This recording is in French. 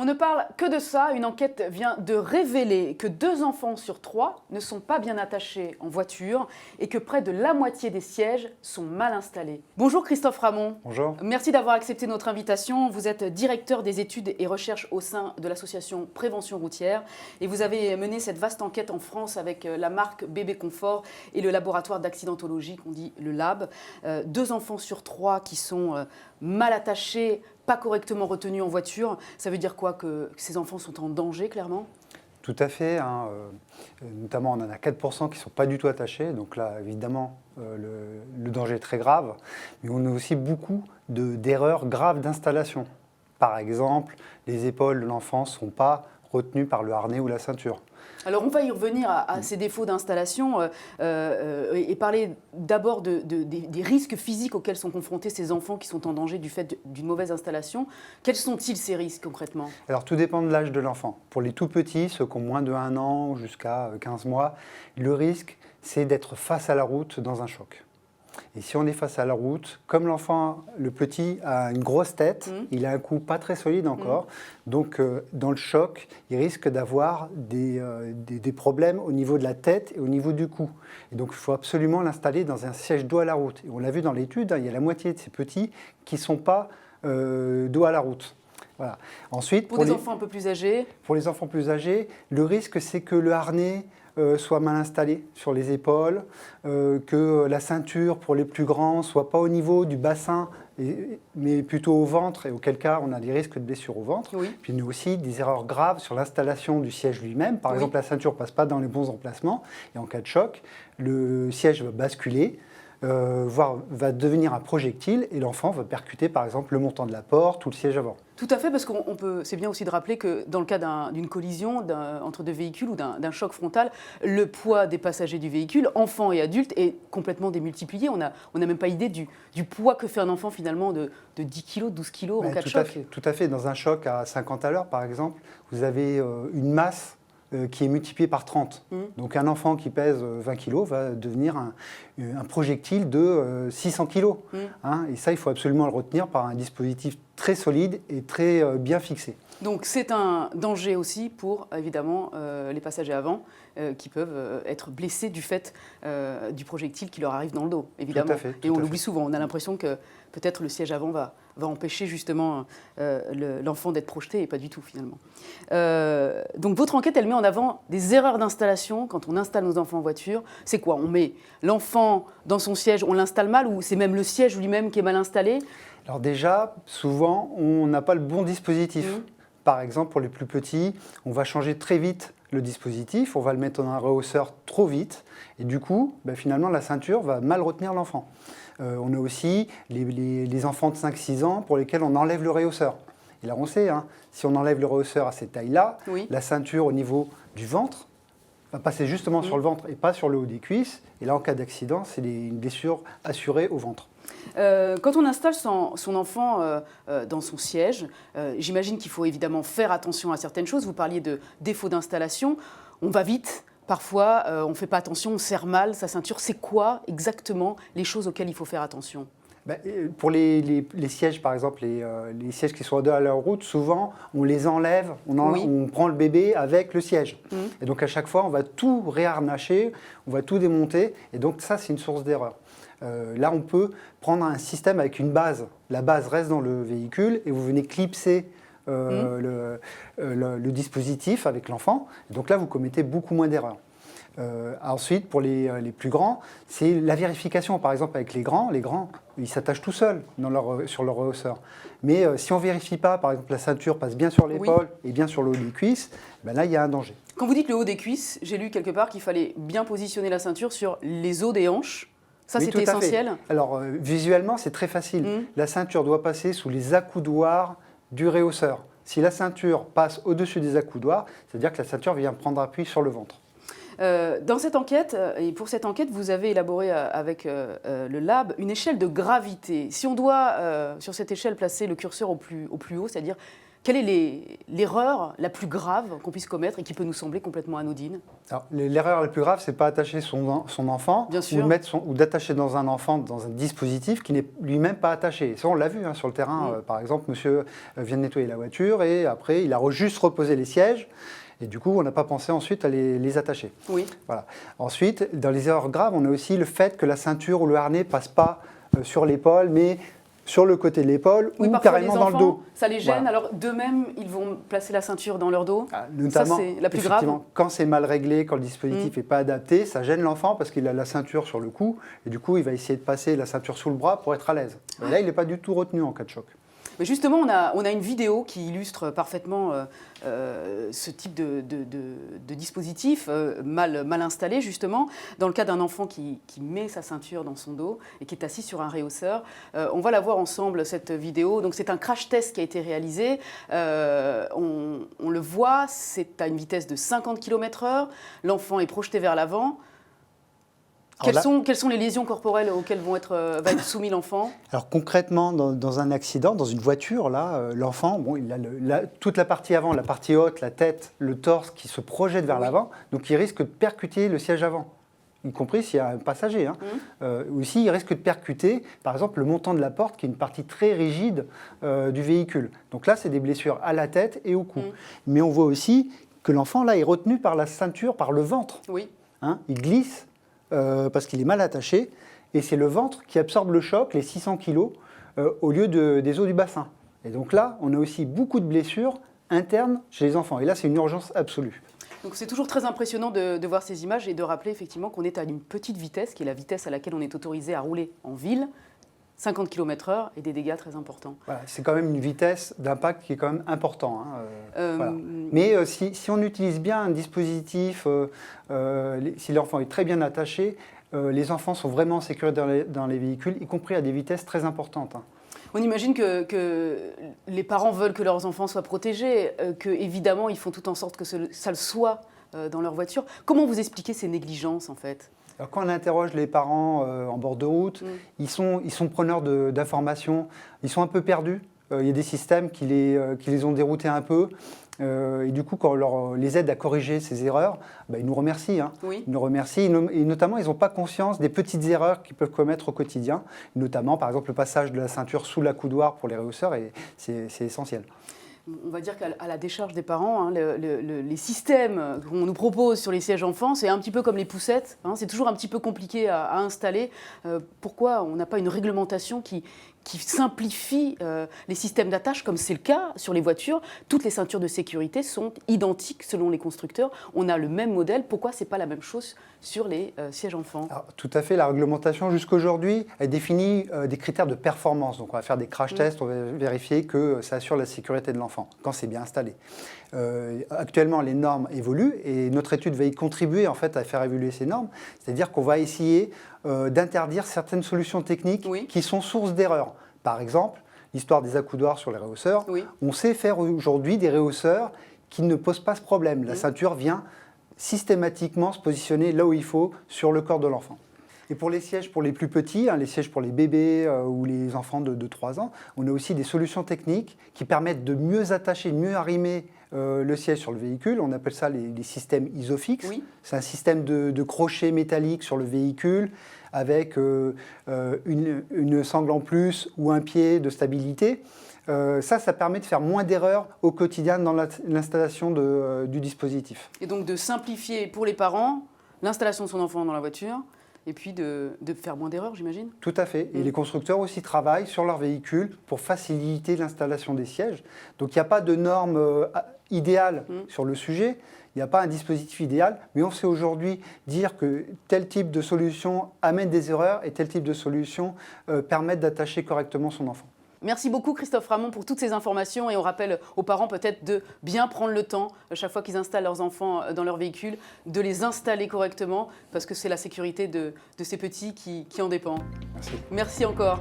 ne parle que de ça. Une enquête vient de révéler que 2 enfants sur 3 ne sont pas bien attachés en voiture et que près de la moitié des sièges sont mal installés. Bonjour Christophe Ramon. Bonjour. Merci d'avoir accepté notre invitation. Vous êtes directeur des études et recherches au sein de l'association Prévention routière et vous avez mené cette vaste enquête en France avec la marque Bébé Confort et le laboratoire d'accidentologie qu'on dit le Lab. 2 enfants sur 3 qui sont mal attachés, pas correctement retenus en voiture. Ça veut dire quoi? Que ces enfants sont en danger, clairement? Tout à fait. Notamment, on en a 4% qui ne sont pas du tout attachés. Donc là, évidemment, le danger est très grave. Mais on a aussi beaucoup d'erreurs graves d'installation. Par exemple, les épaules de l'enfant ne sont pas retenues par le harnais ou la ceinture. Alors on va y revenir à ces défauts d'installation et parler d'abord des risques physiques auxquels sont confrontés ces enfants qui sont en danger du fait d'une mauvaise installation. Quels sont-ils ces risques concrètement? Alors tout dépend de l'âge de l'enfant. Pour les tout petits, ceux qui ont moins de 1 an jusqu'à 15 mois, le risque c'est d'être face à la route dans un choc. Et si on est face à la route, comme l'enfant, le petit, a une grosse tête, il a un cou pas très solide encore, donc dans le choc, il risque d'avoir des problèmes au niveau de la tête et au niveau du cou. Et donc il faut absolument l'installer dans un siège dos à la route. Et on l'a vu dans l'étude, il y a la moitié de ces petits qui ne sont pas dos à la route. Voilà. Ensuite, pour les enfants un peu plus âgés? Pour les enfants plus âgés, le risque c'est que le harnais soit mal installé sur les épaules, que la ceinture pour les plus grands soit pas au niveau du bassin, mais plutôt au ventre, et auquel cas on a des risques de blessures au ventre. Oui. Puis il y a aussi des erreurs graves sur l'installation du siège lui-même. Par exemple, la ceinture ne passe pas dans les bons emplacements, et en cas de choc, le siège va basculer, voire va devenir un projectile, et l'enfant va percuter par exemple le montant de la porte ou le siège avant. Tout à fait, parce qu'on peut, c'est bien aussi de rappeler que dans le cas d'une collision entre 2 véhicules ou d'un choc frontal, le poids des passagers du véhicule, enfants et adultes, est complètement démultiplié. On n'a même pas idée du poids que fait un enfant finalement de 10 kg, 12 kg en cas de choc. Tout à fait. Dans un choc à 50 à l'heure, par exemple, vous avez une masse qui est multipliée par 30. Donc un enfant qui pèse 20 kg va devenir un projectile de 600 kg. Et ça, il faut absolument le retenir par un dispositif très solide et très bien fixé. Donc c'est un danger aussi pour, évidemment, les passagers avant qui peuvent être blessés du fait du projectile qui leur arrive dans le dos, évidemment. Et on l'oublie souvent. On a l'impression que peut-être le siège avant va empêcher justement l'enfant d'être projeté et pas du tout finalement. Donc votre enquête, elle met en avant des erreurs d'installation quand on installe nos enfants en voiture. C'est quoi? On met l'enfant dans son siège, on l'installe mal, ou c'est même le siège lui-même qui est mal installé? Alors déjà, souvent, on n'a pas le bon dispositif. Par exemple, pour les plus petits, on va changer très vite le dispositif, on va le mettre dans un rehausseur trop vite, et du coup, finalement, la ceinture va mal retenir l'enfant. On a aussi les enfants de 5-6 ans pour lesquels on enlève le rehausseur. Et là, on sait, si on enlève le rehausseur à cette taille-là, la ceinture au niveau du ventre va passer justement sur le ventre et pas sur le haut des cuisses. Et là, en cas d'accident, c'est une blessure assurée au ventre. Quand on installe son enfant dans son siège, j'imagine qu'il faut évidemment faire attention à certaines choses. Vous parliez de défaut d'installation. On va vite. Parfois, on ne fait pas attention, on serre mal sa ceinture. C'est quoi exactement les choses auxquelles il faut faire attention? Pour les sièges, par exemple, les sièges qui sont à la route, souvent, on les enlève, on prend le bébé avec le siège. Et donc, à chaque fois, on va tout réharnacher, on va tout démonter. Et donc, ça, c'est une source d'erreur. Là, on peut prendre un système avec une base. La base reste dans le véhicule et vous venez clipser le dispositif avec l'enfant. Donc là, vous commettez beaucoup moins d'erreurs. Ensuite, pour les plus grands, c'est la vérification. Par exemple, avec les grands, ils s'attachent tout seuls sur leur rehausseur. Mais si on ne vérifie pas, par exemple, la ceinture passe bien sur l'épaule et bien sur le haut des cuisses, là, il y a un danger. Quand vous dites le haut des cuisses, j'ai lu quelque part qu'il fallait bien positionner la ceinture sur les os des hanches. Ça, c'était essentiel. Alors, visuellement, c'est très facile. La ceinture doit passer sous les accoudoirs du rehausseur. Si la ceinture passe au-dessus des accoudoirs, c'est-à-dire que la ceinture vient prendre appui sur le ventre. Dans cette enquête, et pour cette enquête, vous avez élaboré avec le Lab une échelle de gravité. Si on doit, sur cette échelle, placer le curseur au plus haut, c'est-à-dire quelle est l'erreur la plus grave qu'on puisse commettre et qui peut nous sembler complètement anodine? L'erreur la plus grave, c'est pas attacher son enfant ou d'attacher dans un enfant dans un dispositif qui n'est lui-même pas attaché. Ça, on l'a vu sur le terrain. Par exemple, monsieur vient de nettoyer la voiture et après, il a juste reposé les sièges. Et du coup, on n'a pas pensé ensuite à les attacher. Oui. Voilà. Ensuite, dans les erreurs graves, on a aussi le fait que la ceinture ou le harnais ne passe pas sur l'épaule, mais sur le côté de l'épaule ou carrément dans le dos. Ça les gêne, alors d'eux-mêmes, ils vont placer la ceinture dans leur dos. Notamment, ça, c'est la plus grave. Quand c'est mal réglé, quand le dispositif n'est pas adapté, ça gêne l'enfant parce qu'il a la ceinture sur le cou et du coup, il va essayer de passer la ceinture sous le bras pour être à l'aise. Et là, il n'est pas du tout retenu en cas de choc. Mais justement, on a une vidéo qui illustre parfaitement ce type de dispositif mal installé, justement, dans le cas d'un enfant qui met sa ceinture dans son dos et qui est assis sur un rehausseur. On va la voir ensemble, cette vidéo. Donc, c'est un crash test qui a été réalisé. On le voit, c'est à une vitesse de 50 km/h. L'enfant est projeté vers l'avant. Quelles sont les lésions corporelles auxquelles va être soumis l'enfant? Alors concrètement, dans un accident, dans une voiture, l'enfant, il a toute la partie avant, la partie haute, la tête, le torse qui se projette vers l'avant, donc il risque de percuter le siège avant, y compris s'il y a un passager. Aussi, il risque de percuter, par exemple, le montant de la porte, qui est une partie très rigide du véhicule. Donc là, c'est des blessures à la tête et au cou. Mais on voit aussi que l'enfant, là, est retenu par la ceinture, par le ventre. Oui. Il glisse. Parce qu'il est mal attaché, et c'est le ventre qui absorbe le choc, les 600 kg, au lieu des os du bassin. Et donc là, on a aussi beaucoup de blessures internes chez les enfants, et là, c'est une urgence absolue. Donc c'est toujours très impressionnant de voir ces images et de rappeler effectivement qu'on est à une petite vitesse, qui est la vitesse à laquelle on est autorisé à rouler en ville, 50 km/h et des dégâts très importants. Voilà, c'est quand même une vitesse d'impact qui est quand même important. Voilà. Mais si on utilise bien un dispositif, si l'enfant est très bien attaché, les enfants sont vraiment en sécurité dans les véhicules, y compris à des vitesses très importantes. On imagine que les parents veulent que leurs enfants soient protégés, qu'évidemment ils font tout en sorte que ça le soit dans leur voiture. Comment vous expliquez ces négligences en fait ? Alors, quand on interroge les parents en bord de route, ils sont preneurs d'informations, ils sont un peu perdus. Il y a des systèmes qui les ont déroutés un peu. Et du coup, quand on les aide à corriger ces erreurs, ils nous remercient. Oui. Ils nous remercient. Et notamment, ils n'ont pas conscience des petites erreurs qu'ils peuvent commettre au quotidien. Notamment, par exemple, le passage de la ceinture sous l'accoudoir pour les rehausseurs, c'est essentiel. On va dire qu'à la décharge des parents, les systèmes qu'on nous propose sur les sièges enfants, c'est un petit peu comme les poussettes. C'est toujours un petit peu compliqué à installer. Pourquoi on n'a pas une réglementation qui simplifie les systèmes d'attache, comme c'est le cas sur les voitures? Toutes les ceintures de sécurité sont identiques selon les constructeurs. On a le même modèle. Pourquoi ce n'est pas la même chose sur les sièges enfants? Alors, tout à fait. La réglementation, jusqu'aujourd'hui, elle définit des critères de performance. Donc, on va faire des crash tests, on va vérifier que ça assure la sécurité de l'enfant, quand c'est bien installé. Actuellement, les normes évoluent et notre étude va y contribuer en fait, à faire évoluer ces normes. C'est-à-dire qu'on va essayer d'interdire certaines solutions techniques qui sont source d'erreurs. Par exemple, l'histoire des accoudoirs sur les rehausseurs. On sait faire aujourd'hui des rehausseurs qui ne posent pas ce problème. La ceinture vient systématiquement se positionner là où il faut sur le corps de l'enfant. Et pour les sièges pour les plus petits, les sièges pour les bébés ou les enfants de 3 ans, on a aussi des solutions techniques qui permettent de mieux attacher, mieux arrimer le siège sur le véhicule. On appelle ça les systèmes Isofix. C'est un système de crochets métalliques sur le véhicule avec une sangle en plus ou un pied de stabilité. Ça permet de faire moins d'erreurs au quotidien dans l'installation du dispositif. Et donc de simplifier pour les parents l'installation de son enfant dans la voiture et puis de faire moins d'erreurs, j'imagine? Tout à fait. Et les constructeurs aussi travaillent sur leur véhicule pour faciliter l'installation des sièges. Donc il n'y a pas de norme idéale sur le sujet, il n'y a pas un dispositif idéal, mais on sait aujourd'hui dire que tel type de solution amène des erreurs et tel type de solution permettent d'attacher correctement son enfant. Merci beaucoup Christophe Ramon pour toutes ces informations et on rappelle aux parents peut-être de bien prendre le temps, chaque fois qu'ils installent leurs enfants dans leur véhicule, de les installer correctement parce que c'est la sécurité de ces petits qui en dépend. Merci. Merci encore.